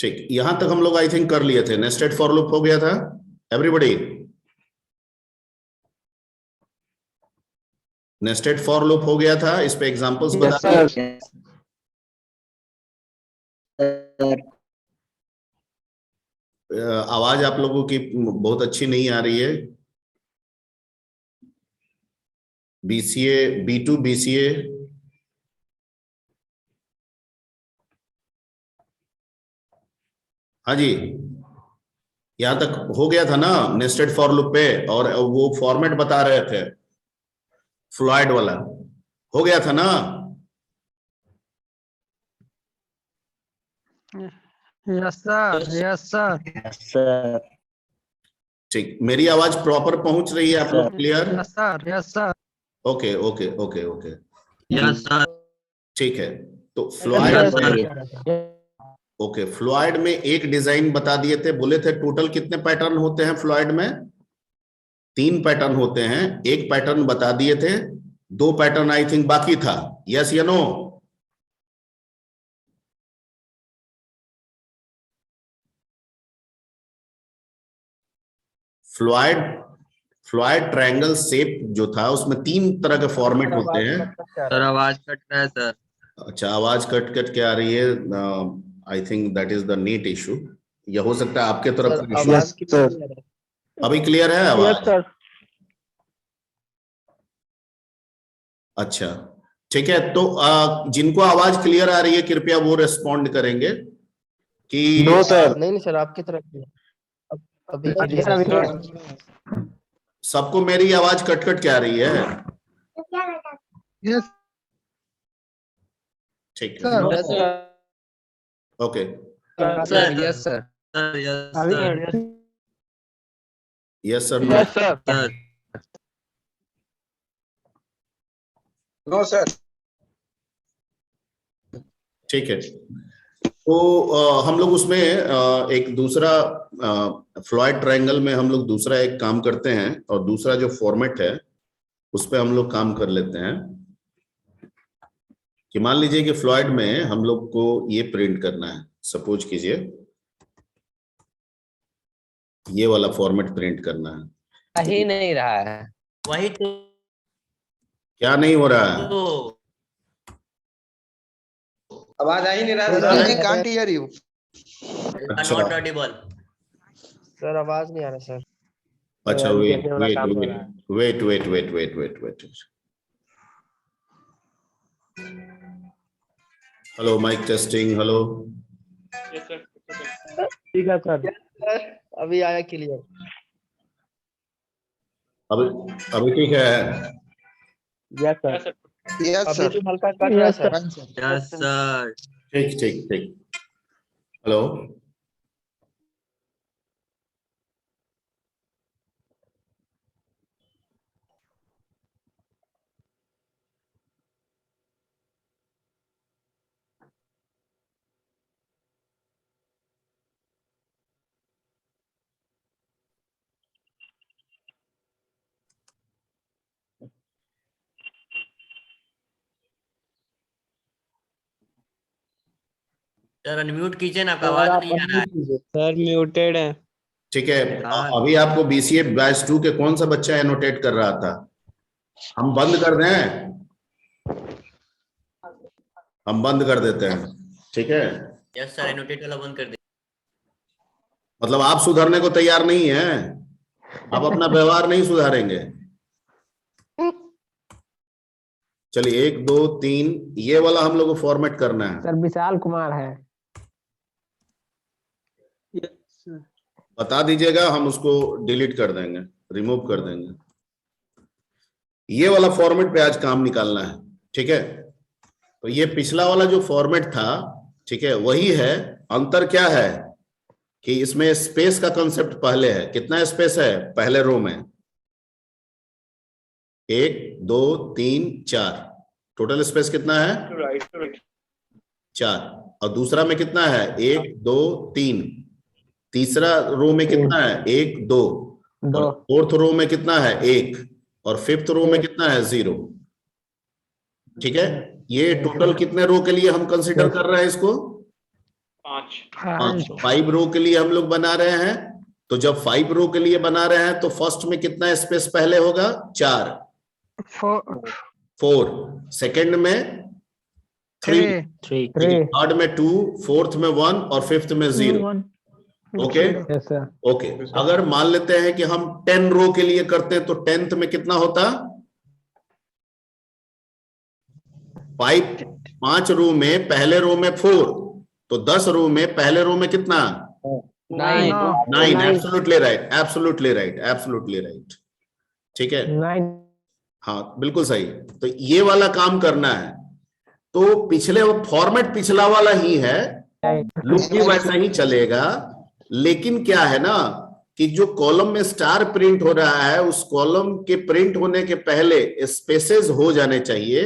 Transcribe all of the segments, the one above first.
ठीक, यहां तक हम लोग आई थिंक कर लिए थे। नेस्टेड फॉर लूप हो गया था एवरीबॉडी? नेस्टेड फॉर लूप हो गया था, इस पे एग्जांपल्स बता दिए। आवाज आप लोगों की बहुत अच्छी नहीं आ रही है। बीसीए, B2 बीसीए, हाँ जी, यहां तक हो गया था ना नेस्टेड फॉर लूप पे? और वो फॉर्मेट बता रहे थे फ्लॉयड वाला, हो गया था ना? Yes sir, yes sir. ठीक, मेरी आवाज प्रॉपर पहुंच रही है आप लोग? Clear? Yes sir, yes sir. Okay okay okay okay, yes sir. ठीक है। तो फ्लॉयड Yes, sir. में, ओके, फ्लॉयड में एक डिजाइन बता दिए थे, बोले थे टोटल कितने पैटर्न होते हैं फ्लॉयड में? 3 पैटर्न होते हैं, एक पैटर्न बता दिए थे, 2 पैटर्न आई थिंक बाकी था। यस या no? Floyd, Floyd triangle shape जो था उसमें 3 तरह के फॉर्मेट होते हैं। सर आवाज कट रहा है सर। अच्छा, आवाज कट कट के आ रही है। I think that is the net issue. यह हो सकता है आपके तरफ का इशू। अभी क्लियर है आवाज? अच्छा, ठीक है। तो जिनको आवाज क्लियर आ रही है कृपया वो रेस्पॉन्ड करेंगे कि नो सर। नहीं सर, आपकी तरफ से। अभी सबको मेरी आवाज कट कट के आ रही है? यस ठीक है, sir. Okay. Sir yes sir. Sir yes sir. Yes sir, no? Yes sir. Sir no sir. ठीक है। तो हम लोग उसमें एक दूसरा फ्लॉयड ट्रायंगल में हम लोग दूसरा एक काम करते हैं, और दूसरा जो फॉर्मेट है उस पे हम लोग काम कर लेते हैं कि मान लीजिए कि फ्लॉयड में हम लोग को ये प्रिंट करना है। सपोज कीजिए ये वाला फॉर्मेट प्रिंट करना है। ही नहीं रहा है। वही तो। क्या नहीं हो रहा है? आवाज आ ही नहीं रहा है। Sir, can't hear you. अच्छा नॉट ऑडिबल। सर आवाज नहीं आ रहा सर। अच्छा, wait wait wait wait wait wait wait wait. Hello, mic testing, hello. ठीक है सर। अभी आया क्लियर। अभी अभी ठीक है? Yes sir. यस अभी सर। भी हल्का कट रहा है सर। Yes sir. ठीक ठीक ठीक। हेलो, सर अनम्यूट कीजिए ना, आपका आवाज नहीं आ रहा है। सर म्यूटेड है। ठीक है। अभी आपको BCA बैच 2 के कौन सा बच्चा एनोटेट कर रहा था? हम बंद कर दें? हम बंद कर देते हैं, ठीक है? यस सर, एनोटेट वाला बंद कर दे। मतलब आप सुधरने को तैयार नहीं है? आप अपना व्यवहार नहीं सुधारेंगे? चलिए, 1 2 3 ये वाला हम लोग को फॉर्मेट करना है। सर विशाल कुमार है। बता दीजिएगा, हम उसको डिलीट कर देंगे, रिमूव कर देंगे। ये वाला फॉर्मेट पे आज काम निकालना है, ठीक है? तो ये पिछला वाला जो फॉर्मेट था, ठीक है, वही है। अंतर क्या है कि इसमें स्पेस का कंसेप्ट पहले है। कितना स्पेस है पहले रो में? 1 2 3 4। टोटल स्पेस कितना है? 4। और दूसरा में कितना है? 1 2 3। तीसरा रो में कितना है? 1 2। और फोर्थ रो में कितना है? 1। और फिफ्थ रो में कितना है? 0। ठीक है, ये टोटल कितने रो के लिए हम कंसीडर कर रहे हैं इसको? 5 5 रो के लिए हम लोग बना रहे हैं, तो जब 5 रो के लिए बना रहे हैं तो फर्स्ट में कितना स्पेस पहले होगा? 4, 4, सेकंड में 3, थर्ड में 2, फोर्थ में 1 और फिफ्थ में 0। Okay yes sir. ओके, अगर मान लेते हैं कि हम 10 रो के लिए करते हैं तो 10th में कितना होता? 5 रो में पहले रो में 4, तो 10 रो में पहले रो में कितना? 9। Absolutely right, absolutely right, absolutely right. ठीक है, 9। हाँ बिल्कुल सही। तो ये वाला काम करना है, तो पिछले फॉर्मेट पिछला वाला ही है, लूप भी वैसा ही चलेगा, लेकिन क्या है ना कि जो कॉलम में स्टार प्रिंट हो रहा है उस कॉलम के प्रिंट होने के पहले स्पेसेस हो जाने चाहिए,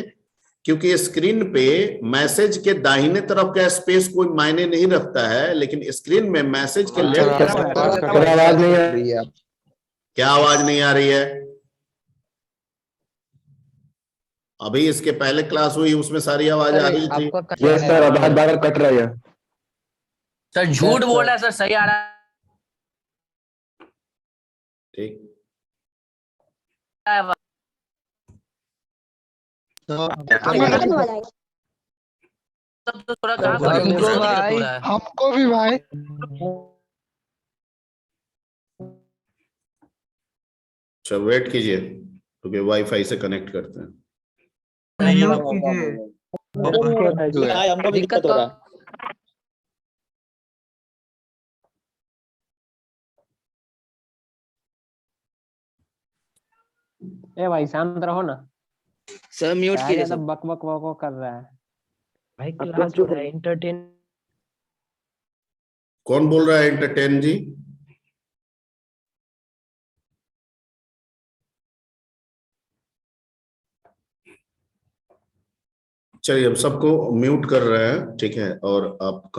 क्योंकि स्क्रीन पे मैसेज के दाहिने तरफ का स्पेस कोई मायने नहीं रखता है, लेकिन स्क्रीन में मैसेज के लेफ्ट आवाज नहीं आ रही है। क्या आवाज नहीं आ रही है? अभी इसके पहले क्लास हुई उसमें सारी आवाज आ रही थी। यस सर, आवाज बार कट रही है। सर झूठ बोल रहा है सर, सही आ रहा ठीक, है। तब तो थोड़ा काम भाई, हमको भी भाई। अच्छा वेट कीजिए, क्योंकि वाईफाई से कनेक्ट करते हैं। हमको भी दिक्कत हो रहा है। ए भाई शांत रहो ना। सर म्यूट क्या कीजिए ज्यादा सब। बक बक बक कर रहा है। भाई क्लास हो रहा है, एंटरटेन। कौन बोल रहा है एंटरटेन जी? चलिए अब सबको म्यूट कर रहे हैं, ठीक है, और आप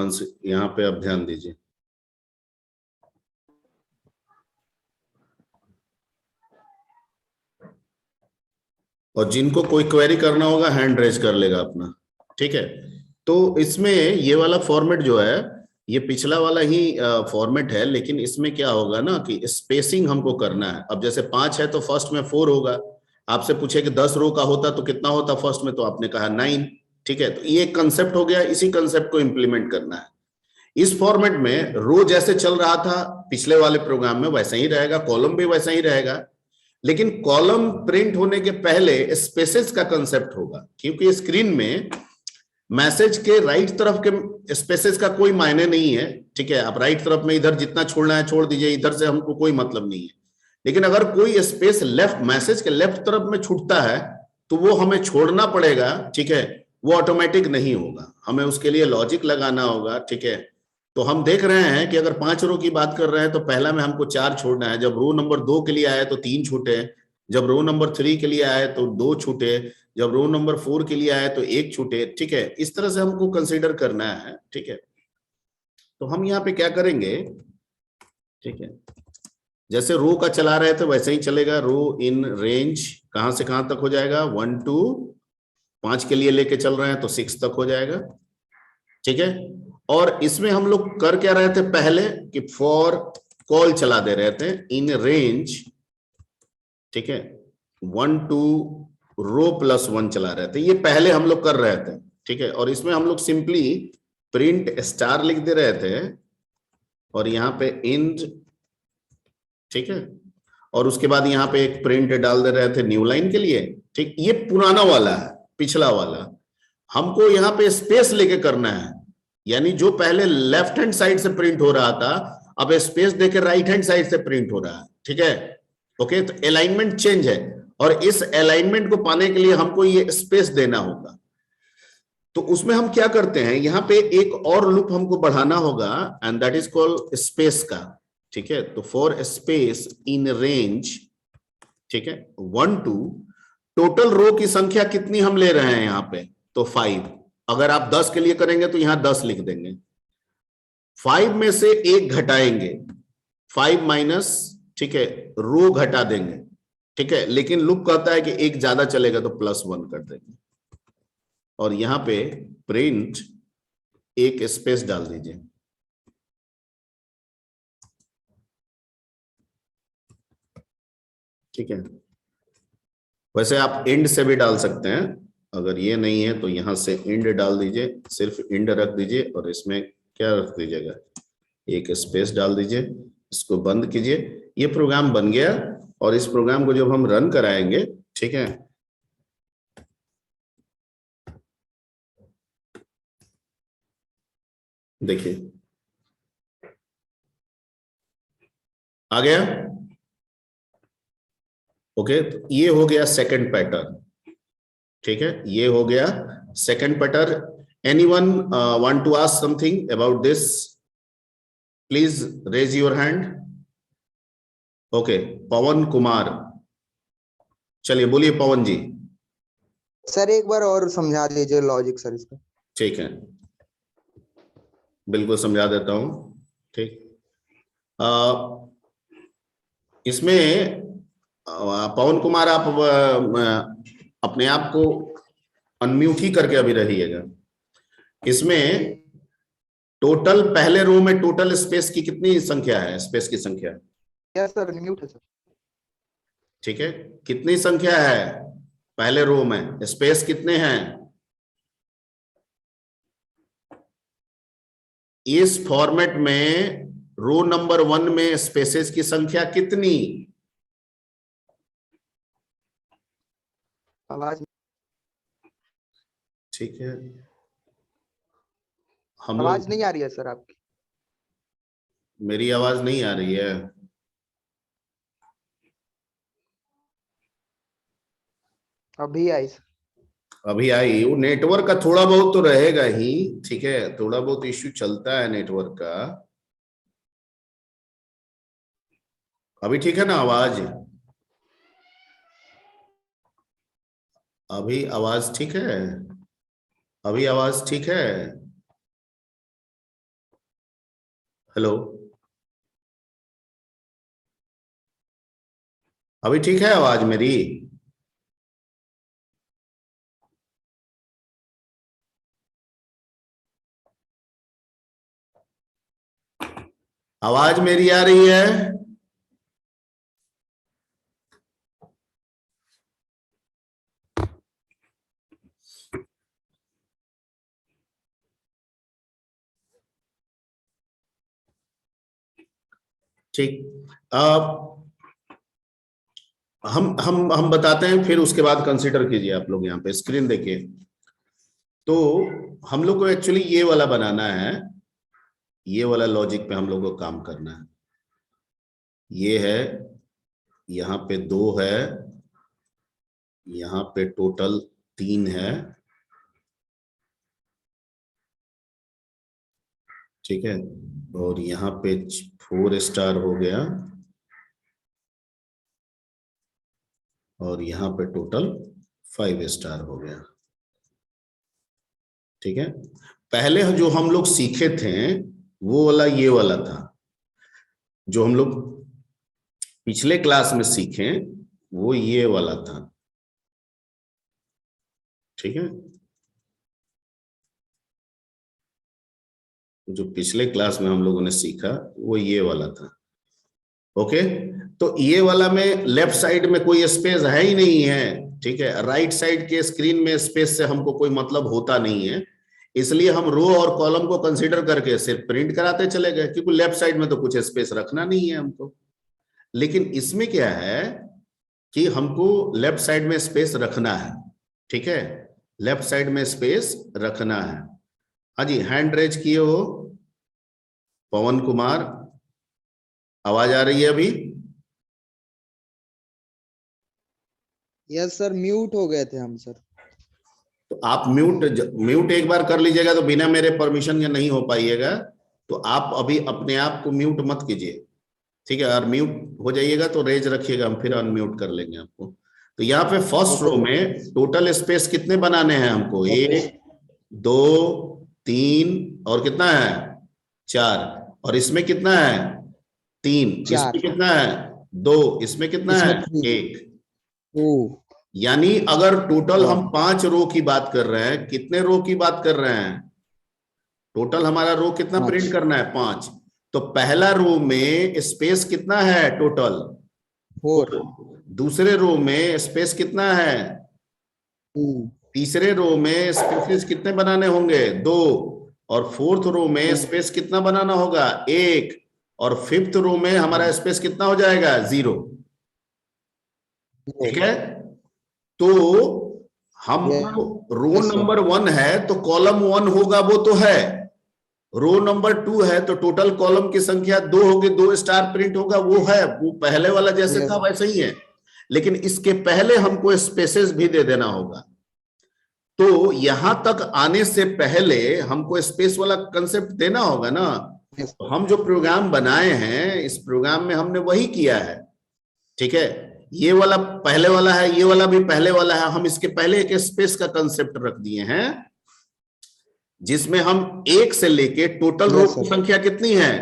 यहाँ पे आप ध्यान दीजिए। और जिनको कोई क्वेरी करना होगा हैंड रेज कर लेगा अपना, ठीक है। तो इसमें ये वाला फॉर्मेट जो है ये पिछला वाला ही फॉर्मेट है, लेकिन इसमें क्या होगा ना कि स्पेसिंग हमको करना है। अब जैसे 5 है तो फर्स्ट में 4 होगा, आपसे पूछे कि 10 रो का होता तो कितना होता फर्स्ट में, तो आपने कहा 9, ठीक है। तो ये कंसेप्ट हो गया, इसी कंसेप्ट को इंप्लीमेंट करना है। इस फॉर्मेट में रो जैसे चल रहा था पिछले वाले प्रोग्राम में वैसा ही रहेगा, कॉलम भी वैसा ही रहेगा, लेकिन कॉलम प्रिंट होने के पहले स्पेसेस का कंसेप्ट होगा, क्योंकि स्क्रीन में मैसेज के राइट तरफ के स्पेसेस का कोई मायने नहीं है, ठीक है। आप राइट तरफ में इधर जितना छोड़ना है छोड़ दीजिए, इधर से हमको कोई मतलब नहीं है। लेकिन अगर कोई स्पेस लेफ्ट मैसेज के लेफ्ट तरफ में छूटता है तो वो हमें छोड़ना पड़ेगा, ठीक है। वो ऑटोमेटिक नहीं होगा, हमें उसके लिए लॉजिक लगाना होगा, ठीक है। तो हम देख रहे हैं कि अगर 5 रो की बात कर रहे हैं तो पहला में हमको 4 छोड़ना है, जब रो नंबर 2 के लिए आए तो 3 छूटे, जब रो नंबर 3 के लिए आए तो 2 छूटे, जब रो नंबर 4 के लिए आए तो 1 छूटे, ठीक है। इस तरह से हमको कंसीडर करना है, ठीक है। तो हम यहाँ पे क्या करेंगे, ठीक है, जैसे रो का चला रहे थे वैसे ही चलेगा। रो इन रेंज कहां से कहां तक हो जाएगा? 1 to 5 के लिए लेके चल रहे हैं तो 6 तक हो जाएगा, ठीक है। और इसमें हम लोग कर क्या रहे थे पहले कि फॉर कॉल चला दे रहे थे इन रेंज, ठीक है, 1 to रो +1 चला रहे थे, ये पहले हम लोग कर रहे थे, ठीक है। और इसमें हम लोग सिंपली प्रिंट स्टार लिख दे रहे थे और यहाँ पे इंड, ठीक है, और उसके बाद यहाँ पे एक प्रिंट डाल दे रहे थे न्यू लाइन के लिए, ठीक। ये पुराना वाला है, पिछला वाला हमको यहाँ पे स्पेस लेके करना है, यानी जो पहले लेफ्ट हैंड साइड से प्रिंट हो रहा था अब स्पेस देके राइट हैंड साइड से प्रिंट हो रहा है, ठीक है। ओके, तो अलाइनमेंट चेंज है और इस अलाइनमेंट को पाने के लिए हमको ये स्पेस देना होगा। तो उसमें हम क्या करते हैं, यहाँ पे एक और लूप हमको बढ़ाना होगा and that is called space का, ठीक है। तो फॉर स्पेस इन रेंज, ठीक है, 1 to टोटल रो की संख्या कितनी हम ले रहे हैं यहाँ पे, तो 5। अगर आप 10 के लिए करेंगे तो यहां 10 लिख देंगे, 5 में से 1 घटाएंगे, 5 माइनस, ठीक है, रो घटा देंगे, ठीक है। लेकिन लूप कहता है कि 1 ज्यादा चलेगा तो +1 कर देंगे और यहां पे प्रिंट एक स्पेस डाल दीजिए, ठीक है। वैसे आप इंड से भी डाल सकते हैं, अगर ये नहीं है तो यहां से इंड डाल दीजिए, सिर्फ इंड रख दीजिए और इसमें क्या रख दीजिएगा, एक स्पेस डाल दीजिए, इसको बंद कीजिए। ये प्रोग्राम बन गया और इस प्रोग्राम को जब हम रन कराएंगे, ठीक है, देखिए आ गया। ओके, तो ये हो गया सेकंड पैटर्न, ठीक है, ये हो गया second pattern. Anyone want to ask something about this? Please raise your hand. Okay, Pawan Kumar, चलिए बोलिए पवन जी। सर एक बार और समझा दीजिए लॉजिक सर इसका। ठीक है, बिल्कुल समझा देता हूं। ठीक, इसमें पवन कुमार आप अपने आप को अनम्यूट ही करके अभी रहिएगा। इसमें टोटल पहले रो में टोटल स्पेस की कितनी संख्या है? स्पेस की संख्या? यस सर, म्यूट है सर। ठीक है, कितनी संख्या है पहले रो में? स्पेस कितने हैं? इस फॉर्मेट में रो नंबर 1 में स्पेसेस की संख्या कितनी? आवाज ठीक है, हम आवाज लोग, नहीं आ रही है सर आपकी। मेरी आवाज नहीं आ रही है? अभी आई सर। अभी आई? वो नेटवर्क का थोड़ा बहुत तो रहेगा ही, ठीक है, थोड़ा बहुत इश्यू चलता है नेटवर्क का। अभी ठीक है ना आवाज? अभी आवाज ठीक है? अभी आवाज ठीक है? हेलो, अभी ठीक है आवाज मेरी? आवाज मेरी आ रही है? ठीक, हम बताते हैं, फिर उसके बाद कंसीडर कीजिए। आप लोग यहाँ पे स्क्रीन देखिए, तो हम लोग को एक्चुअली ये वाला बनाना है, ये वाला लॉजिक पे हम लोग को काम करना है। ये है, यहाँ पे 2 है, यहाँ पे टोटल 3 है, ठीक है, और यहाँ पे 4 स्टार हो गया, और यहाँ पे टोटल 5 स्टार हो गया। ठीक है, पहले जो हम लोग सीखे थे वो वाला ये वाला था, जो हम लोग पिछले क्लास में सीखे वो ये वाला था। ठीक है, जो पिछले क्लास में हम लोगों ने सीखा वो ये वाला था। ओके, तो ये वाला में लेफ्ट साइड में कोई स्पेस है ही नहीं है। ठीक है, राइट साइड के स्क्रीन में स्पेस से हमको कोई मतलब होता नहीं है, इसलिए हम रो और कॉलम को कंसीडर करके सिर्फ प्रिंट कराते चले गए, क्योंकि लेफ्ट साइड में तो कुछ स्पेस रखना नहीं है हमको। लेकिन इसमें क्या है कि हमको लेफ्ट साइड में स्पेस रखना है। ठीक है, लेफ्ट साइड में स्पेस रखना है। हाँ जी, हैंड रेज किए हो पवन कुमार, आवाज आ रही है अभी? यस सर, म्यूट हो गए थे हम सर। तो आप म्यूट एक बार कर लीजिएगा, तो बिना मेरे परमिशन के नहीं हो पाइएगा, तो आप अभी अपने आप को म्यूट मत कीजिए। ठीक है, और म्यूट हो जाइएगा तो रेज रखिएगा, हम फिर अनम्यूट कर लेंगे आपको। तो यहाँ पे फर्स्ट रो में टोटल स्पेस कितने बनाने हैं हमको? 1 2 3 और कितना है 4, और इसमें कितना है 3, इसमें कितना है 2, इसमें कितना है 1। यानी अगर टोटल हम 5 रो की बात कर रहे हैं, कितने रो की बात कर रहे हैं? टोटल हमारा रो कितना प्रिंट करना है? 5। तो पहला रो में स्पेस कितना है टोटल? 4। दूसरे रो में स्पेस कितना है? तीसरे रो में स्पेसेस कितने बनाने होंगे? 2। और फोर्थ रो में स्पेस कितना बनाना होगा? 1। और फिफ्थ रो में हमारा स्पेस कितना हो जाएगा? 0। ठीक है, तो हमको रो नंबर 1 है तो कॉलम 1 होगा, वो तो है। रो नंबर 2 है तो टोटल कॉलम की संख्या 2 होगी, 2 स्टार प्रिंट होगा, वो है। वो पहले वाला जैसे था वैसे ही है, लेकिन इसके पहले हमको स्पेसेस भी दे देना होगा। तो यहां तक आने से पहले हमको स्पेस वाला कंसेप्ट देना होगा ना। तो हम जो प्रोग्राम बनाए हैं, इस प्रोग्राम में हमने वही किया है। ठीक है, ये वाला पहले वाला है, ये वाला भी पहले वाला है। हम इसके पहले एक स्पेस का कंसेप्ट रख दिए हैं, जिसमें हम 1 से लेके टोटल रो की संख्या कितनी है?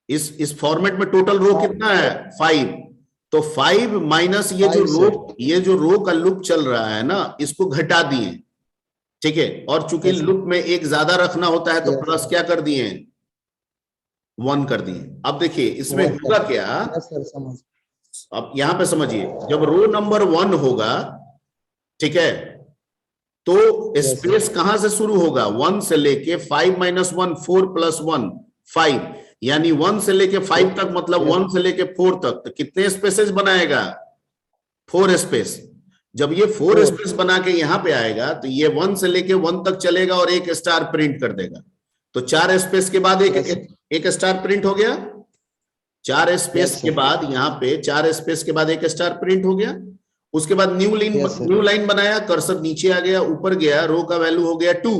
इस फॉर्मेट में टोटल रो कितना है? 5। तो 5 माइनस ये जो रो का लूप चल रहा है ना, इसको घटा दिए। ठीक है, और चूंकि लूप में एक ज्यादा रखना होता है तो प्लस क्या कर दिए? 1 कर दिए। अब देखिए इसमें होगा क्या, अब यहां पे समझिए, जब रो नंबर 1 होगा, ठीक है, तो स्पेस कहां से शुरू होगा? 1 से लेके 5 माइनस 1, 4 प्लस 1, 5। यानी 1 से लेके 5 तक, मतलब 1 से लेके 4 तक, तो कितने स्पेसेस बनाएगा? 4 स्पेस। जब ये 4 स्पेस बना के यहां पे आएगा तो ये 1 से लेके 1 तक चलेगा और एक स्टार प्रिंट कर देगा। तो 4 स्पेस के बाद एक स्टार प्रिंट हो गया। 4 स्पेस के बाद यहां पे 4 स्पेस के बाद एक स्टार प्रिंट हो गया। उसके बाद न्यू लाइन बनाया, कर्सर नीचे आ गया, ऊपर गया, रो का वैल्यू हो गया 2।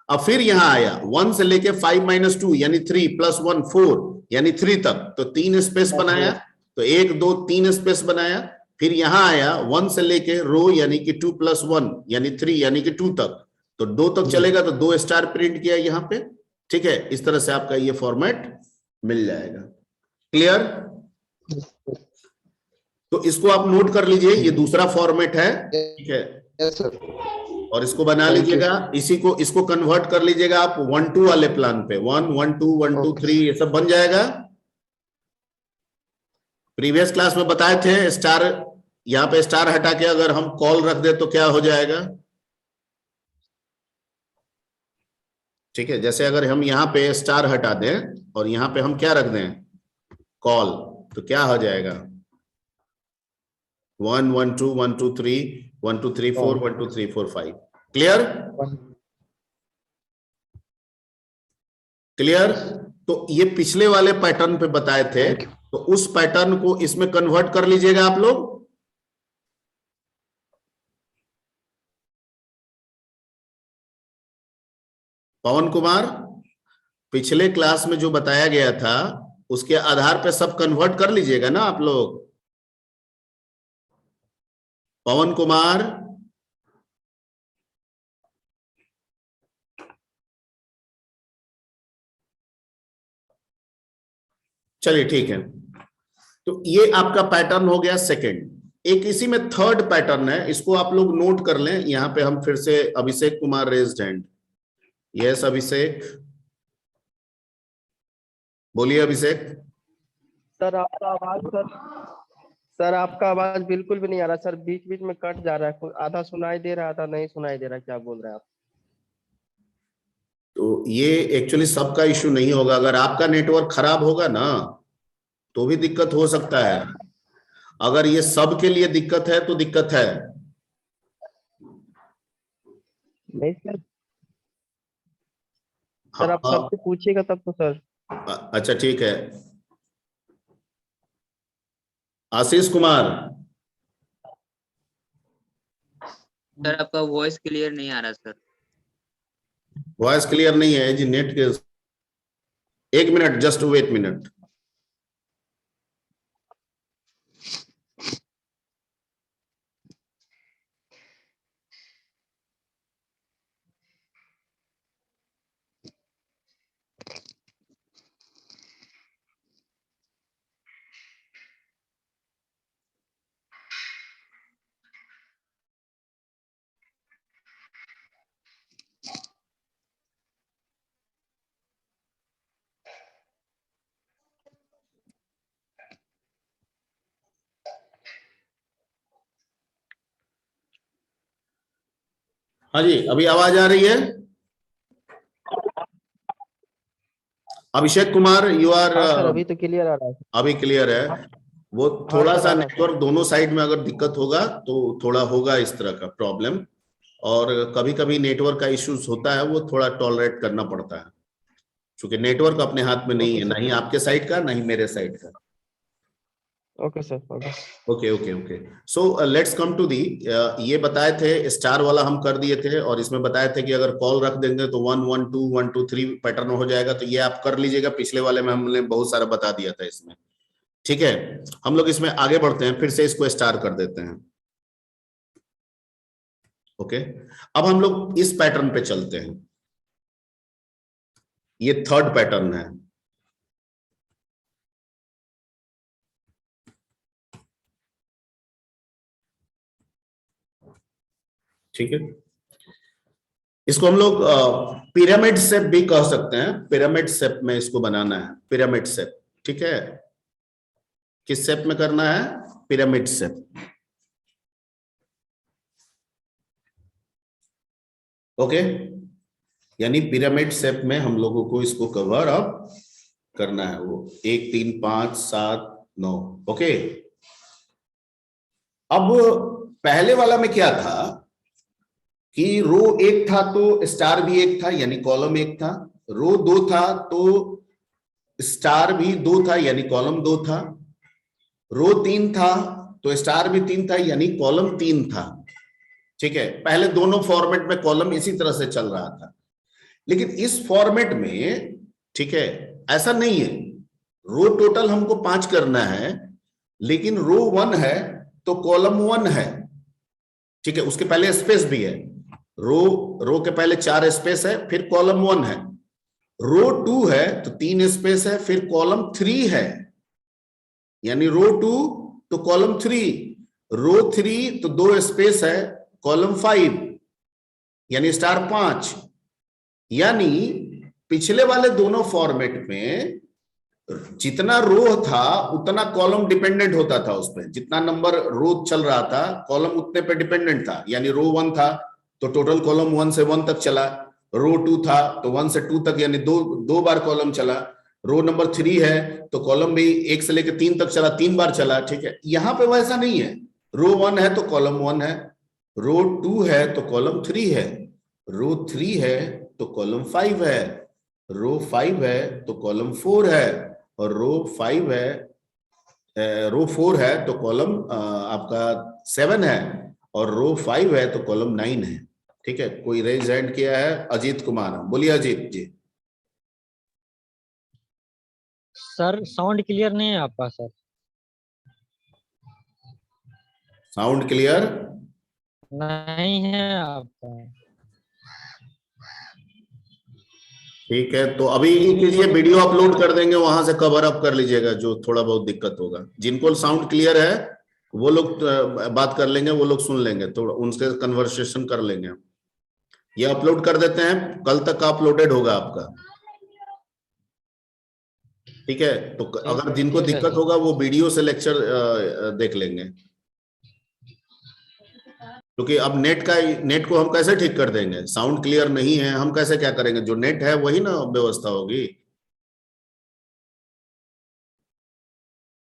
अब फिर यहां आया 1 से लेके 5 माइनस 2 यानी 3 प्लस 1 4 यानी 3 तक, तो 3 स्पेस बनाया। तो 1 2 3 स्पेस बनाया। फिर यहां आया 1 से लेके रो यानी कि 2 प्लस 1 यानी 3 यानी कि 2 तक, तो 2 तक चलेगा तो 2 स्टार प्रिंट किया यहां पे। ठीक है, इस तरह से आपका ये फॉर्मेट मिल जाएगा। क्लियर? तो इसको आप नोट कर लीजिए, ये दूसरा फॉर्मेट है। ठीक है, और इसको बना लीजिएगा, इसको कन्वर्ट कर लीजिएगा आप 1 2 वाले प्लान पे। 1 1 2 1 2 3 ये सब बन जाएगा। प्रीवियस क्लास में बताए थे स्टार, यहां पे स्टार हटा के अगर हम कॉल रख दे तो क्या हो जाएगा? ठीक है, जैसे अगर हम यहां पे स्टार हटा दें और यहां पे हम क्या रख दें? कॉल, तो क्या हो जाएगा? 1 1 2 1 2 3 1 2 3 4 1 2 3 4 5। क्लियर? क्लियर? तो ये पिछले वाले पैटर्न पे बताए थे, तो उस पैटर्न को इसमें कन्वर्ट कर लीजिएगा आप लोग। पवन कुमार, पिछले क्लास में जो बताया गया था उसके आधार पे सब कन्वर्ट कर लीजिएगा ना आप लोग। पवन कुमार, चलिए ठीक है। तो ये आपका पैटर्न हो गया सेकंड। एक इसी में थर्ड पैटर्न है, इसको आप लोग नोट कर लें। यहां पे हम फिर से Abhishek Kumar raised hand. Yes अभिषेक, बोलिए अभिषेक। सर आपका आवाज सर आपका आवाज बिल्कुल भी नहीं आ रहा सर, बीच बीच में कट जा रहा है, आधा सुनाई दे रहा, आधा नहीं सुनाई दे रहा, क्या बोल रहे हैं आप? तो ये एक्चुअली सबका इश्यू नहीं होगा, अगर आपका नेटवर्क खराब होगा ना तो भी दिक्कत हो सकता है। अगर ये सबके लिए दिक्कत है तो दिक्कत है। नहीं सर, सर आप सबसे पूछिएगा तब तो सर। अच्छा ठीक है। आशीष कुमार, सर आपका वॉइस क्लियर नहीं आ रहा सर। वॉइस क्लियर नहीं है जी, नेट के। एक मिनट, जस्ट वेट मिनट। हाँ जी, अभी आवाज आ रही है? Abhishek Kumar, you are? हाँ सर, अभी तो क्लियर आ रहा है। अभी क्लियर है। वो थोड़ा हाँ सर, सा आ रहा है। नेटवर्क दोनों साइड में अगर दिक्कत होगा तो थोड़ा होगा इस तरह का प्रॉब्लम, और कभी कभी नेटवर्क का इश्यूज होता है, वो थोड़ा टॉलरेट करना पड़ता है, क्योंकि नेटवर्क अपने हाथ में नहीं है, ना ही आपके साइड का, ना ही मेरे साइड का। Okay sir, okay. Okay okay okay, so let's come to the, ये बताए थे स्टार वाला हम कर दिए थे, और इसमें बताए थे कि अगर कॉल रख देंगे तो 1 1 2 1 2 3 पैटर्न हो जाएगा, तो ये आप कर लीजिएगा। पिछले वाले में हमने बहुत सारा बता दिया था इसमें, ठीक है। हम लोग इसमें आगे बढ़ते हैं, फिर से इसको स्टार कर देते हैं। ओके, अब हम लोग इस पैटर्न पे चलते हैं। ये थर्ड पैटर्न है, ठीक है। इसको हम लोग पिरामिड शेप भी कह सकते हैं। पिरामिड शेप में इसको बनाना है, पिरामिड शेप, ठीक है। किस शेप में करना है? Pyramid shape. ओके, यानी पिरामिड शेप में हम लोगों को इसको कवर अप करना है। वो 1 3 5 7 9। ओके, अब पहले वाला में क्या था कि रो 1 था तो स्टार भी 1 था, यानी कॉलम 1 था। रो 2 था तो स्टार भी 2 था, यानी कॉलम 2 था। रो 3 था तो स्टार भी 3 था, यानी कॉलम 3 था, ठीक है। पहले दोनों फॉर्मेट में कॉलम इसी तरह से चल रहा था, लेकिन इस फॉर्मेट में, ठीक है, ऐसा नहीं है। रो टोटल हमको 5 करना है, लेकिन रो 1 है तो कॉलम 1 है, ठीक है। उसके पहले स्पेस भी है। रो के पहले 4 स्पेस है, फिर कॉलम 1 है। रो 2 है तो 3 स्पेस है, फिर कॉलम 3 है, यानी रो 2 तो कॉलम 3। रो 3 तो 2 स्पेस है, कॉलम 5, यानी स्टार 5। यानी पिछले वाले दोनों फॉर्मेट में जितना रो था उतना कॉलम डिपेंडेंट होता था उस पर। जितना नंबर रो चल रहा था, कॉलम उतने पे डिपेंडेंट था। यानी रो 1 था तो टोटल कॉलम 1 से 1 तक चला। रो 2 था तो 1 से 2 तक, यानी दो बार कॉलम चला। रो नंबर 3 है तो कॉलम भी 1 से लेकर 3 तक चला, 3 बार चला, ठीक है। यहां पे वैसा नहीं है। रो 1 है तो कॉलम 1 है, रो 2 है तो कॉलम 3 है, रो 3 है तो कॉलम 5 है, रो 5 है तो कॉलम 4 है, और रो 4 है तो कॉलम आपका 7 है, और रो 5 है तो कॉलम 9 है, ठीक है। कोई रेज हैंड किया है? अजीत कुमार, बोलिए अजीत जी। सर साउंड क्लियर नहीं है आपका सर। साउंड क्लियर नहीं है आपका। ठीक है, तो अभी के लिए वीडियो अपलोड कर देंगे, वहां से कवर अप कर लीजिएगा जो थोड़ा बहुत दिक्कत होगा। जिनको साउंड क्लियर है वो लोग बात कर लेंगे, वो लोग सुन लेंगे, तो उनसे कन्वर्सेशन कर लेंगे। ये अपलोड कर देते हैं, कल तक अपलोडेड होगा आपका, ठीक है। तो अगर जिनको दिक्कत होगा वो वीडियो से लेक्चर देख लेंगे, क्योंकि अब नेट को हम कैसे ठीक कर देंगे? साउंड क्लियर नहीं है, हम कैसे क्या करेंगे? जो नेट है वही ना व्यवस्था होगी,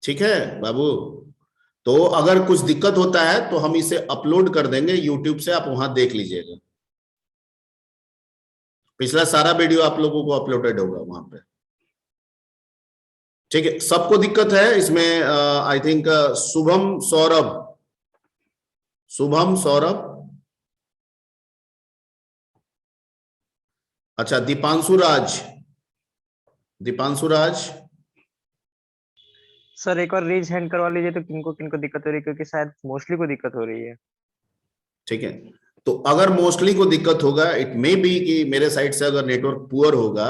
ठीक है बाबू। तो अगर कुछ दिक्कत होता है तो हम इसे अपलोड कर देंगे यूट्यूब से, आप वहां देख लीजिएगा। पिछला सारा वीडियो आप लोगों को अपलोडेड होगा वहां पे, ठीक है। सबको दिक्कत है इसमें? आई थिंक शुभम सौरभ, अच्छा दीपांशु राज। सर एक बार रेज हैंड करवा लीजिए, तो किनको किनको दिक्कत हो रही है, क्योंकि शायद मोस्टली को दिक्कत हो रही है। ठीक है, तो अगर मोस्टली को दिक्कत होगा, इट मे बी कि मेरे साइड से अगर नेटवर्क पुअर होगा,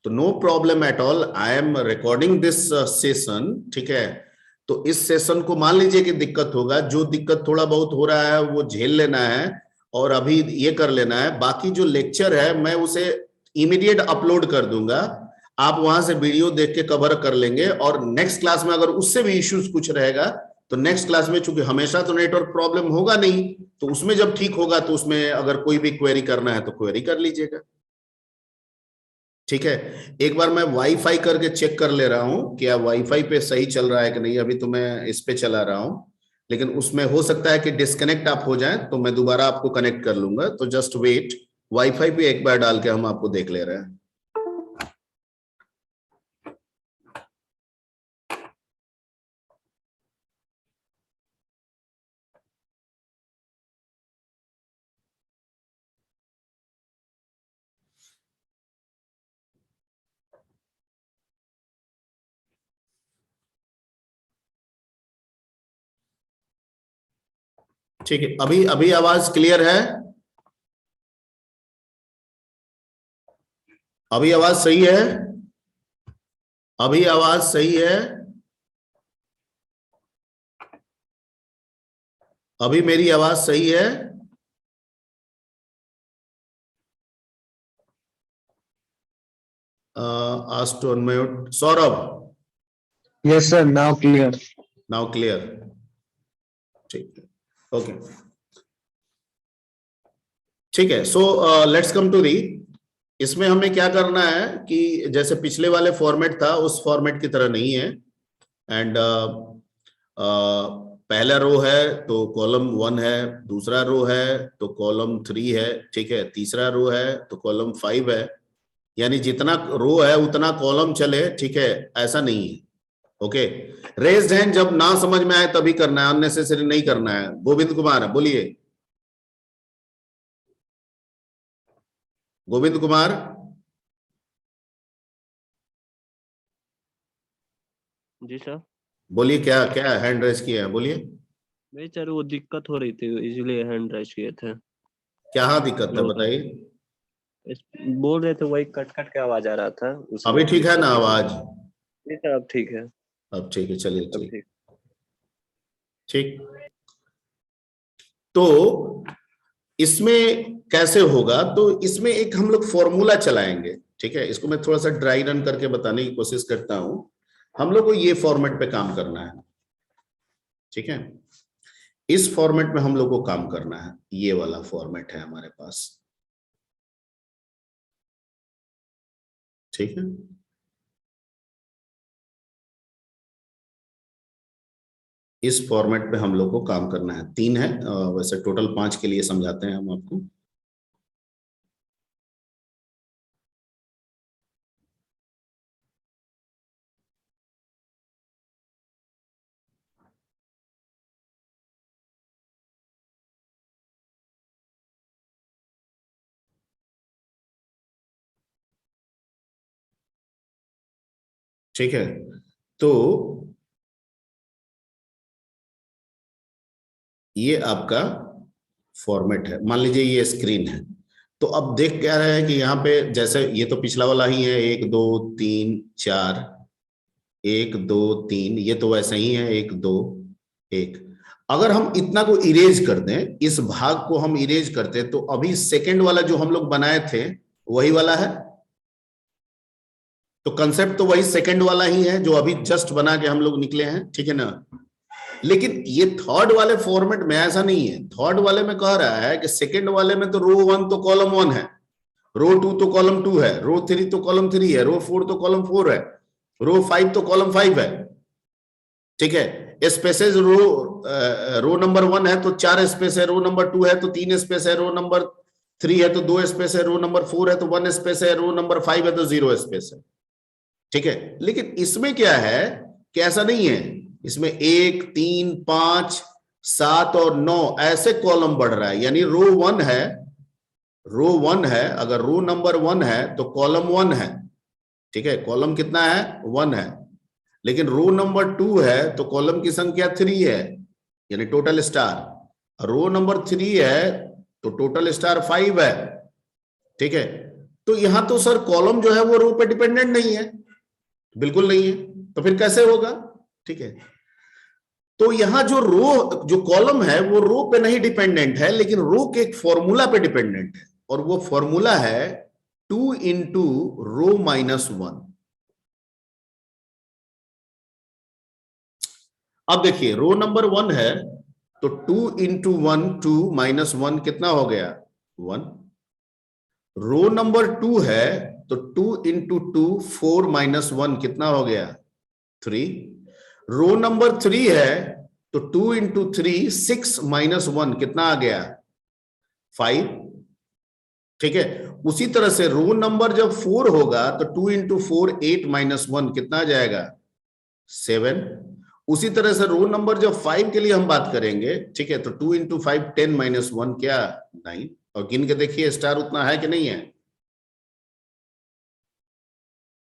तो no problem at all. I am recording this session, ठीक है। तो इस सेशन को मान लीजिए कि दिक्कत होगा, जो दिक्कत थोड़ा बहुत हो रहा है वो झेल लेना है और अभी ये कर लेना है। बाकी जो लेक्चर है मैं उसे इमीडिएट अपलोड कर दूंगा, आप वहां से वीडियो देख के कवर कर लेंगे, और नेक्स्ट क्लास में अगर उससे भी इश्यूज कुछ रहेगा तो नेक्स्ट क्लास में, चूंकि हमेशा तो नेटवर्क प्रॉब्लम होगा नहीं, तो उसमें जब ठीक होगा तो उसमें अगर कोई भी क्वेरी करना है तो क्वेरी कर लीजिएगा। ठीक है, एक बार मैं वाईफाई करके चेक कर ले रहा हूं क्या वाईफाई पे सही चल रहा है कि नहीं। अभी तो मैं इस पे चला रहा हूं, लेकिन उसमें हो सकता है कि डिस्कनेक्ट आप हो जाए, तो मैं दोबारा आपको कनेक्ट कर लूंगा। तो जस्ट वेट, वाईफाई पे एक बार डाल के हम आपको देख ले रहे हैं। ठीक है, अभी अभी आवाज क्लियर है? अभी आवाज सही है? अभी आवाज सही है? अभी मेरी आवाज सही है? Ask to unmute Saurabh. Yes sir, now clear. Now clear, ठीक है, ओके, ठीक है। सो लेट्स कम टू दी, इसमें हमें क्या करना है कि जैसे पिछले वाले फॉर्मेट था उस फॉर्मेट की तरह नहीं है। एंड पहला रो है तो कॉलम 1 है, दूसरा रो है तो कॉलम 3 है, ठीक है, तीसरा रो है तो कॉलम 5 है, यानी जितना रो है उतना कॉलम चले, ठीक है, ऐसा नहीं है। ओके, रेज्ड हैंड जब ना समझ में आए तभी करना है, अननेसेसरी नहीं करना है। गोविंद कुमार बोलिए। गोविंद कुमार, जी सर। बोलिए, क्या क्या हैंड रेज किया है, बोलिए। नहीं सर, वो दिक्कत हो रही थी इसीलिए हैंड राइज किए थे। क्या हाँ दिक्कत है बताइए। बोल रहे थे वही कट कट के आवाज आ रहा था। अभी ठीक है ना आवाज? नहीं सर, अब ठीक है। अब ठीक है, चलिए अब ठीक ठीक। ठीक। तो इसमें कैसे होगा, तो इसमें एक हम लोग फॉर्मूला चलाएंगे, ठीक है। इसको मैं थोड़ा सा ड्राई रन करके बताने की कोशिश करता हूं। हम लोग को ये फॉर्मेट पे काम करना है, ठीक है, इस फॉर्मेट में हम लोग को काम करना है। ये वाला फॉर्मेट है हमारे पास, ठीक है। इस फॉर्मेट पे हम लोग को काम करना है। 3 है, वैसे टोटल 5 के लिए समझाते हैं हम आपको। ठीक है, तो ये आपका फॉर्मेट है। मान लीजिए ये स्क्रीन है, तो अब देख क्या रहे हैं कि यहाँ पे जैसे ये तो पिछला वाला ही है, 1 2 3 4, 1 2 3, ये तो वैसे ही है 1 2 1। अगर हम इतना को इरेज कर दें, इस भाग को हम इरेज करते, तो अभी सेकंड वाला जो हम लोग बनाए थे वही वाला है। तो कंसेप्ट तो वही सेकंड वाला ही है जो अभी जस्ट बना के हम लोग निकले हैं, ठीक है ना। लेकिन ये थर्ड वाले फॉर्मेट में ऐसा नहीं है। थर्ड वाले में कह रहा है कि सेकंड वाले में तो रो 1 तो कॉलम 1 है, रो 2 तो कॉलम 2 है, रो 3 तो कॉलम 3 है, रो 4 तो कॉलम 4 है, रो 5 तो कॉलम 5 है, ठीक है। स्पेसेस रो नंबर 1 है तो 4 स्पेस है, रो नंबर 2 है तो 3 स्पेस है, रो नंबर 3 है तो 2 स्पेस है, रो नंबर 4 है तो 1 स्पेस है, रो नंबर 5 है तो 0 स्पेस है, ठीक है। लेकिन इसमें क्या है कि ऐसा नहीं है। इसमें 1 3 5 7 और 9 ऐसे कॉलम बढ़ रहा है, यानी रो 1 है, रो 1 है, अगर रो नंबर 1 है तो कॉलम 1 है, ठीक है। कॉलम कितना है? 1 है। लेकिन रो नंबर 2 है तो कॉलम की संख्या 3 है, यानी टोटल स्टार। रो नंबर 3 है तो टोटल स्टार 5 है, ठीक है। तो यहां तो सर कॉलम जो है वो रो पे डिपेंडेंट नहीं है, बिल्कुल नहीं है, तो फिर कैसे होगा, ठीक है। तो यहां जो रो जो कॉलम है वो रो पे नहीं डिपेंडेंट है, लेकिन रो के एक फॉर्मूला पे डिपेंडेंट है, और वो फॉर्मूला है 2 इंटू रो माइनस 1। अब देखिए रो नंबर 1 है तो 2 इंटू 1 2 माइनस 1 कितना हो गया 1। रो नंबर 2 है तो 2 इंटू 2 4 माइनस 1 कितना हो गया 3। रो नंबर 3 है तो 2 इंटू 3 6 माइनस 1 कितना आ गया 5। ठीक है, उसी तरह से रो नंबर जब 4 होगा तो 2 इंटू 4 8 माइनस 1 कितना आ जाएगा 7। उसी तरह से रो नंबर जब 5 के लिए हम बात करेंगे, ठीक है, तो 2 इंटू 5 10 माइनस 1 क्या 9। और गिन के देखिए स्टार उतना है कि नहीं है,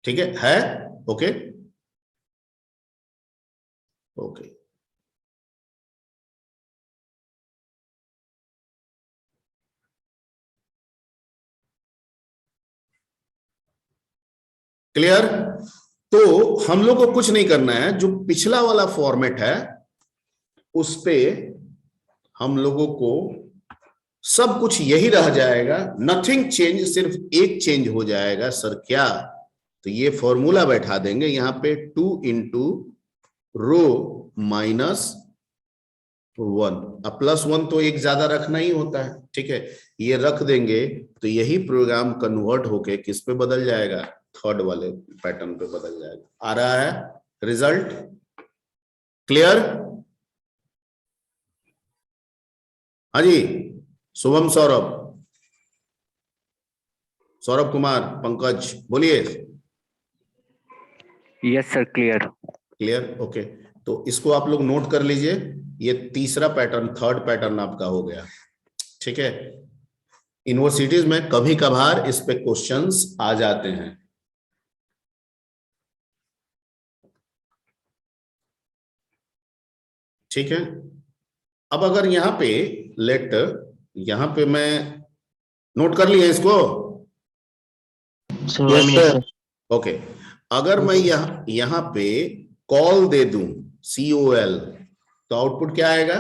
ठीक है ओके ओके। क्लियर। तो हम लोग को कुछ नहीं करना है, जो पिछला वाला फॉर्मेट है उस पे हम लोगों को सब कुछ यही रह जाएगा, नथिंग चेंज, सिर्फ एक चेंज हो जाएगा सर क्या, तो ये फॉर्मूला बैठा देंगे यहां पे 2 इंटू रो माइनस 1। अब प्लस 1 तो एक ज्यादा रखना ही होता है, ठीक है, ये रख देंगे तो यही प्रोग्राम कन्वर्ट होके किस पे बदल जाएगा, थर्ड वाले पैटर्न पे बदल जाएगा। आ रहा है रिजल्ट क्लियर। हाँ जी, शुभम सौरभ, सौरभ कुमार, पंकज बोलिए। Yes sir clear. Clear okay. तो इसको आप लोग नोट कर लीजिए, ये तीसरा पैटर्न थर्ड पैटर्न आपका हो गया, ठीक है। यूनिवर्सिटीज में कभी कभार इस पे क्वेश्चंस आ जाते हैं, ठीक है। अब अगर यहां पे लेट, यहां पे मैं नोट कर लिया इसको, ओके। अगर मैं यहां पे कॉल दे दूं COL तो आउटपुट क्या आएगा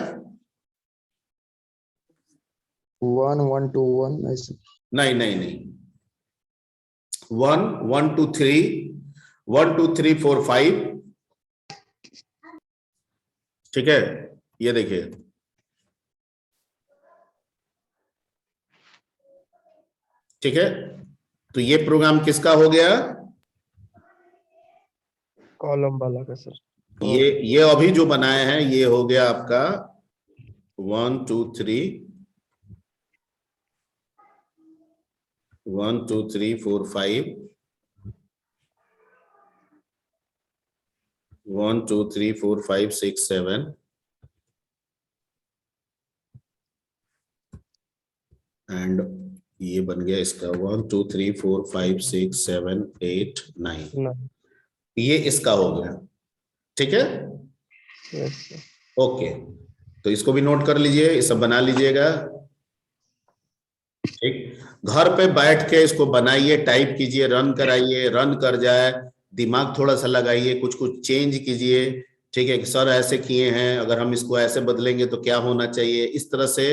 1 1 2 1 ऐसे। नहीं नहीं नहीं, 1 1 2 3 1 2 3 4 5, ठीक है। ये देखिए ठीक है, तो ये प्रोग्राम किसका हो गया, कॉलम वाला का सर। ये अभी जो बनाए हैं ये हो गया आपका 1 2 3 1 2 3 4 5 1 2 3 4 5 6 7 एंड ये बन गया इसका 1 2 3 4 5 6 7 8 9, ये इसका हो गया, ठीक है ओके। तो इसको भी नोट कर लीजिए, ये सब बना लीजिएगा, ठीक। घर पे बैठ के इसको बनाइए, टाइप कीजिए, रन कराइए, रन कर जाए दिमाग थोड़ा सा लगाइए, कुछ कुछ चेंज कीजिए, ठीक है। सर ऐसे किए हैं, अगर हम इसको ऐसे बदलेंगे तो क्या होना चाहिए, इस तरह से,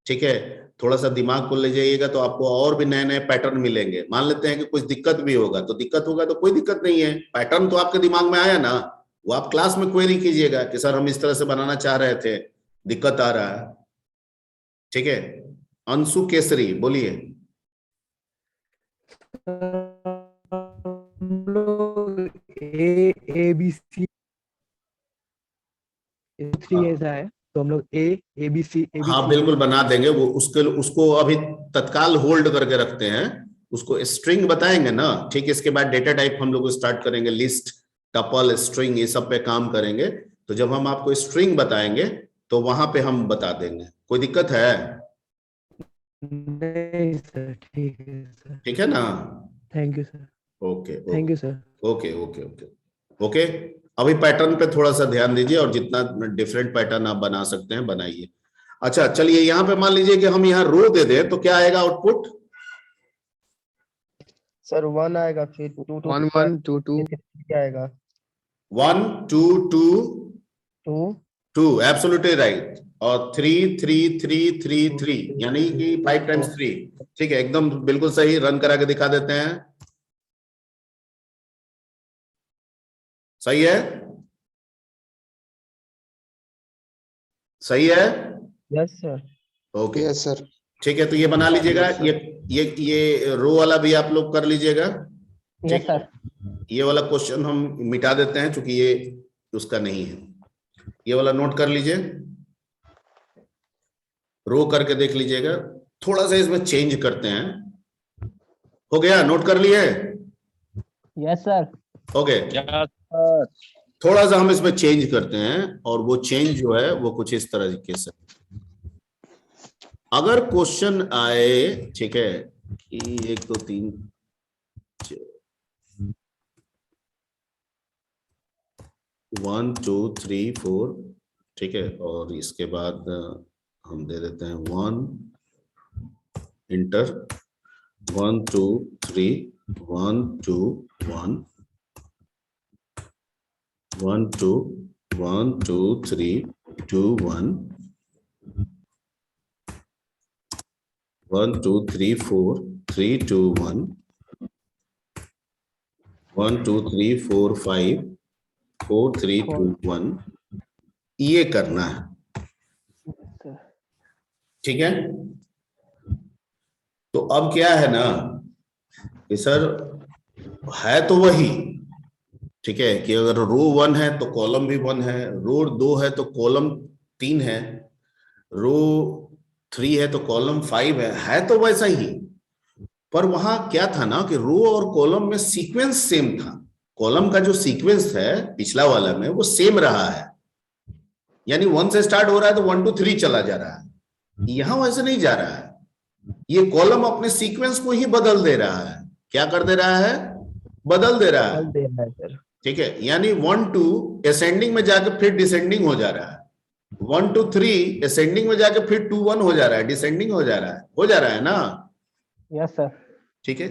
ठीक है। थोड़ा सा दिमाग को ले जाइएगा तो आपको और भी नए नए पैटर्न मिलेंगे। मान लेते हैं कि कुछ दिक्कत भी होगा तो दिक्कत होगा तो कोई दिक्कत नहीं है, पैटर्न तो आपके दिमाग में आया ना, वो आप क्लास में क्वेरी कीजिएगा कि सर हम इस तरह से बनाना चाह रहे थे, दिक्कत आ रहा है, ठीक है। अंशु केसरी बोलिए। ABC 3 ऐसा है तो हम लोग ABC हाँ बिल्कुल बना देंगे, वो उसको अभी तत्काल होल्ड करके रखते हैं, उसको स्ट्रिंग बताएंगे ना, ठीक। इसके बाद डेटा टाइप हम लोग स्टार्ट करेंगे, लिस्ट टपल स्ट्रिंग ये सब पे काम करेंगे, तो जब हम आपको स्ट्रिंग बताएंगे तो वहां पे हम बता देंगे। कोई दिक्कत है, नहीं सर, ठीक है सर, ठीक है ना, thank you sir, okay thank you sir. Okay okay okay okay. अभी पैटर्न पे थोड़ा सा ध्यान दीजिए और जितना डिफरेंट पैटर्न आप बना सकते हैं बनाइए। अच्छा चलिए, यहां पे मान लीजिए कि हम यहाँ रो दे दें तो क्या आएगा आउटपुट सर 1 आएगा, फिर 2 1 1 2 2 आएगा, 1 2 2 2 2 एब्सोल्युटली राइट, और 3 3 3 3 3 यानी कि 5 टाइम्स 3, ठीक है, एकदम बिल्कुल सही। रन करा के दिखा देते हैं, सही है। सही है? Yes sir. Okay yes sir. ठीक है, तो ये बना लीजिएगा। ये रो वाला भी आप लोग कर लीजिएगा। Yes sir. ये वाला क्वेश्चन हम मिटा देते हैं क्योंकि ये उसका नहीं है। ये वाला नोट कर लीजिए, रो करके देख लीजिएगा। थोड़ा सा इसमें चेंज करते हैं। हो गया? नोट कर लिए? Yes sir. हो गए? थोड़ा सा हम इसमें चेंज करते हैं और वो चेंज जो है वो कुछ इस तरीके से, अगर क्वेश्चन आए, ठीक है, कि 1 2 3 1 2 3 4, ठीक है, और इसके बाद हम दे देते हैं 1 इंटर 1 2 3 1 2 1 1 2 1 2 3 2 1 1 2 3 4 3 2 1 1 2 3 4 5 4 3 2 1, ये करना है। ठीक है, तो अब क्या है ना कि सर है तो वही, ठीक है, कि अगर रो 1 है तो कॉलम भी 1 है, रो 2 है तो कॉलम 3 है, रो 3 है तो कॉलम 5 है तो वैसा ही। पर वहां क्या था ना कि रो और कॉलम में सीक्वेंस सेम था। कॉलम का जो सीक्वेंस है पिछला वाला में वो सेम रहा है, यानी 1 से स्टार्ट हो रहा है तो 1 2 3 चला जा रहा है। यहां वैसे नहीं जा रहा है, ये कॉलम अपने सीक्वेंस को ही बदल दे रहा है। क्या कर दे रहा है? बदल दे रहा है। ठीक है, यानी 1 2 असेंडिंग में जाके फिर डिसेंडिंग हो जा रहा है, 1 2 3 असेंडिंग में जाके फिर 2 1 हो जा रहा है, डिसेंडिंग हो जा रहा है ना? Yes sir. ठीक है,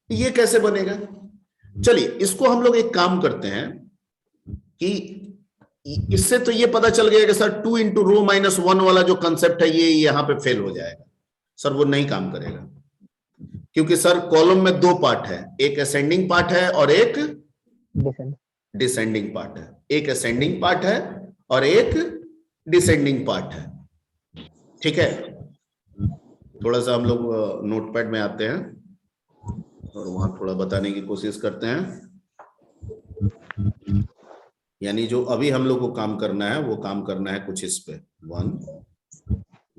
ये कैसे बनेगा? चलिए इसको हम लोग एक काम करते हैं कि इससे तो ये पता चल गया कि सर 2 इंटू रो माइनस 1 वाला जो कंसेप्ट है ये यहां पे फेल हो जाएगा। सर वो नहीं काम करेगा, क्योंकि सर कॉलम में 2 पार्ट है, एक असेंडिंग पार्ट है और एक डिसेंडिंग पार्ट है। एक असेंडिंग पार्ट है और एक डिसेंडिंग पार्ट है। ठीक है, थोड़ा सा हम लोग नोटपैड में आते हैं और वहां थोड़ा बताने की कोशिश करते हैं। यानी जो अभी हम लोग को काम करना है वो काम करना है कुछ इस पे 1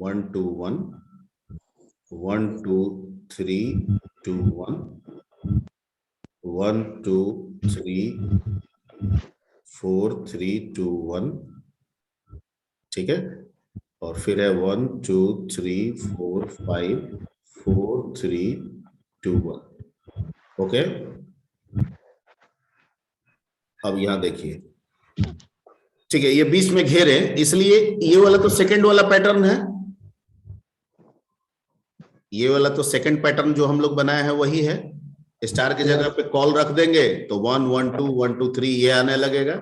1 2 1 1 2 3 2 1 1 2 3 4 3 2 1, ठीक है, और फिर है 1 2 3 4 5 4 3 2 1। ओके, अब यहां देखिए, ठीक है, ये बीच में घेर है, इसलिए ये वाला तो सेकंड वाला पैटर्न है, ये वाला तो सेकंड पैटर्न जो हम लोग बनाए हैं वही है। स्टार की जगह पे कॉल रख देंगे तो 1 1 2 1 2 3 ये आने लगेगा।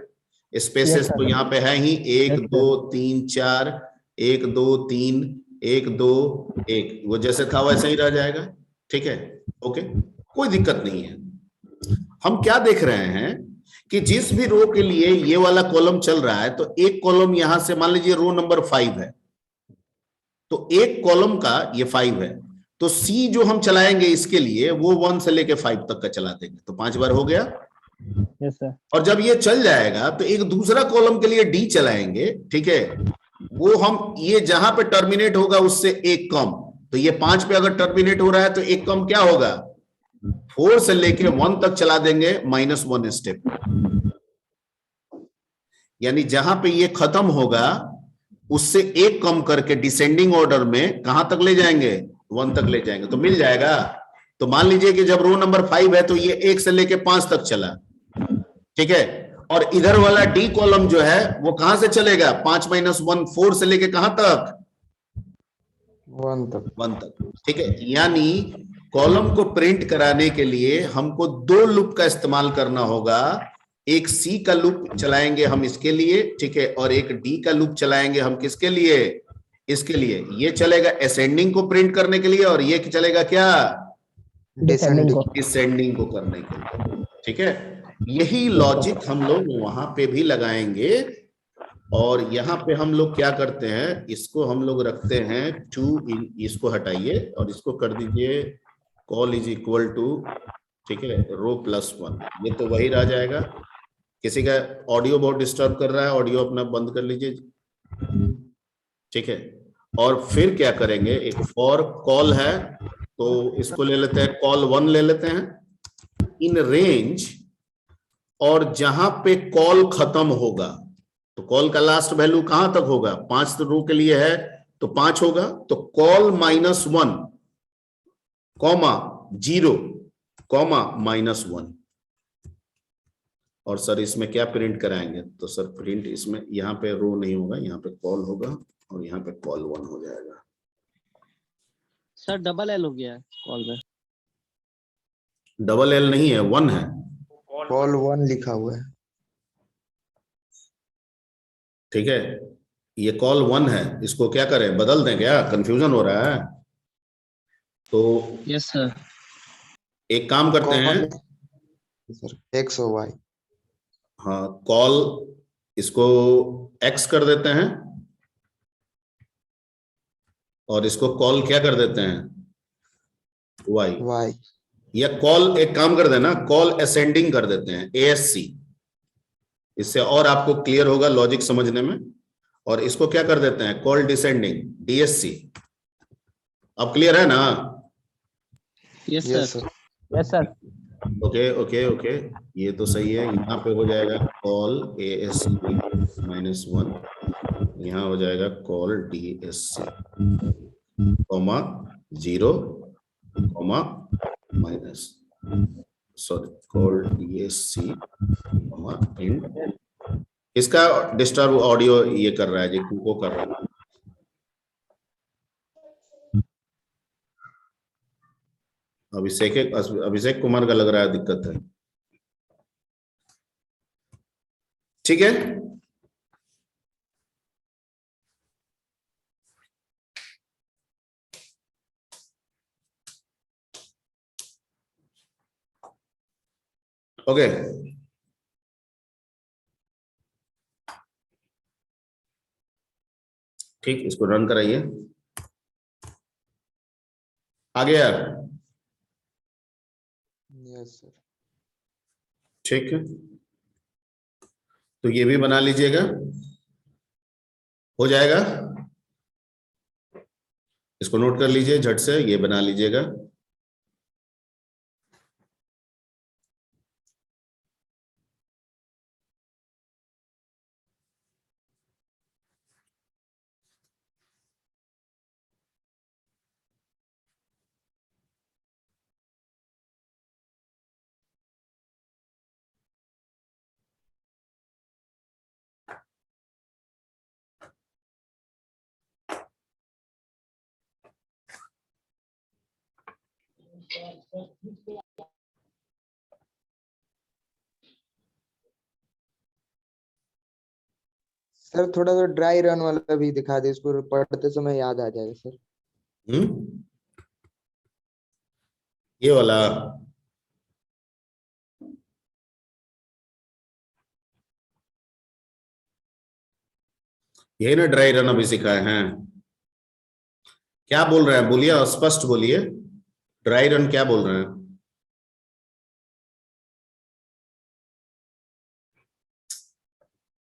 स्पेसेस तो यहाँ पे है ही 1 2 3 4 1 2 3 1 2 1, वो जैसे था वैसे ही रह जाएगा। ठीक है, ओके, कोई दिक्कत नहीं है। हम क्या देख रहे हैं कि जिस भी रो के लिए ये वाला कॉलम चल रहा है तो एक कॉलम यहां से, मान लीजिए रो नंबर 5 है तो एक कॉलम का ये 5 है, तो सी जो हम चलाएंगे इसके लिए वो 1 से लेके 5 तक का चला देंगे, तो 5 बार हो गया। Yes sir. और जब ये चल जाएगा तो एक दूसरा कॉलम के लिए डी चलाएंगे, ठीक है, वो हम ये जहां पे टर्मिनेट होगा उससे एक कम, तो ये 5 पे अगर टर्मिनेट हो रहा है तो एक कम क्या होगा, 4 से लेके 1 तक चला देंगे -1 स्टेप, यानी जहां पे ये खत्म होगा उससे एक कम करके डिसेंडिंग ऑर्डर में कहां तक ले जाएंगे, 1 तक ले जाएंगे, तो मिल जाएगा। तो मान लीजिए कि जब रो नंबर 5 है तो ये 1 से लेके 5 तक चला, ठीक है, और इधर वाला डी कॉलम जो है वो कहां से चलेगा, 5 - 1 4 से लेके कहां तक, 1 तक। ठीक है, यानी कॉलम को प्रिंट कराने के लिए हमको 2 लूप का इस्तेमाल करना होगा। एक सी का लूप चलाएंगे हम इसके लिए, ठीक है, और एक डी का लूप चलाएंगे हम किसके लिए, इसके लिए। ये चलेगा असेंडिंग को प्रिंट करने के लिए और ये चलेगा क्या, डिसेंडिंग को करने के लिए। ठीक है, यही लॉजिक हम लोग वहां पे भी लगाएंगे और यहाँ पे हम लोग क्या करते हैं, इसको हम लोग रखते हैं 2 इसको हटाइए और इसको कर दीजिए कॉल इज इक्वल टू, ठीक है, रो प्लस 1। ये तो वही रह जाएगा। किसी का ऑडियो बहुत डिस्टर्ब कर रहा है, ऑडियो अपना बंद कर लीजिए, ठीक है। और फिर क्या करेंगे, एक फॉर कॉल है तो इसको ले लेते हैं, कॉल 1 ले लेते हैं इन रेंज, और जहां पे कॉल खत्म होगा तो कॉल का लास्ट वैल्यू कहां तक होगा, 5 रो के लिए है तो 5 होगा, तो कॉल -1 कॉमा 0 कॉमा -1। और सर इसमें क्या प्रिंट कराएंगे, तो सर प्रिंट इसमें यहाँ पे रो नहीं होगा, यहाँ पे कॉल होगा और यहाँ पे कॉल 1 हो जाएगा। सर डबल एल हो गया है कॉल में। डबल एल नहीं है, 1 है। कॉल 1 लिखा हुआ है। ठीक है, ये कॉल 1 है, इसको क्या करें, बदल दें क्या, कंफ्यूजन हो रहा है? तो यस सर। एक काम करते हैं, सर एक्स और वाई। हाँ कॉल इसको x कर देते हैं और इसको कॉल क्या कर देते हैं, y। वाई या कॉल एक काम कर देना, कॉल असेंडिंग कर देते हैं, ASC। इससे और आपको क्लियर होगा लॉजिक समझने में। और इसको क्या कर देते हैं, कॉल डिसेंडिंग, DSC। अब क्लियर है ना? Yes yes sir. Sir. Yes sir. Okay okay okay, ये तो सही है। यहाँ पे हो जाएगा कॉल ASC -1, यहाँ हो जाएगा call DSC comma 0 comma minus, sorry call DSC comma in. इसका डिस्टर्ब ऑडियो ये कर रहा है जी, को कर रहा है। अभिषेक कुमार का लग रहा है दिक्कत है, ठीक है। ओके ठीक, इसको रन कराइए। आ गया? Yes sir. ठीक है, तो ये भी बना लीजिएगा, हो जाएगा। इसको नोट कर लीजिए झट से, ये बना लीजिएगा। सर थोड़ा सा ड्राई रन वाला भी दिखा दे, इसको पढ़ते समय याद आ जाएगा सर। ये वाला यही ना ड्राई रन अभी सिखाए हैं। क्या बोल रहे हैं, बोलिए, स्पष्ट बोलिए, ड्राई रन क्या बोल रहे हैं?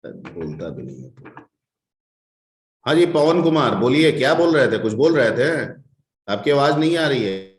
बोलता भी नहीं है। हाँ जी पवन कुमार बोलिए, क्या बोल रहे थे, कुछ बोल रहे थे, आपकी आवाज नहीं आ रही है।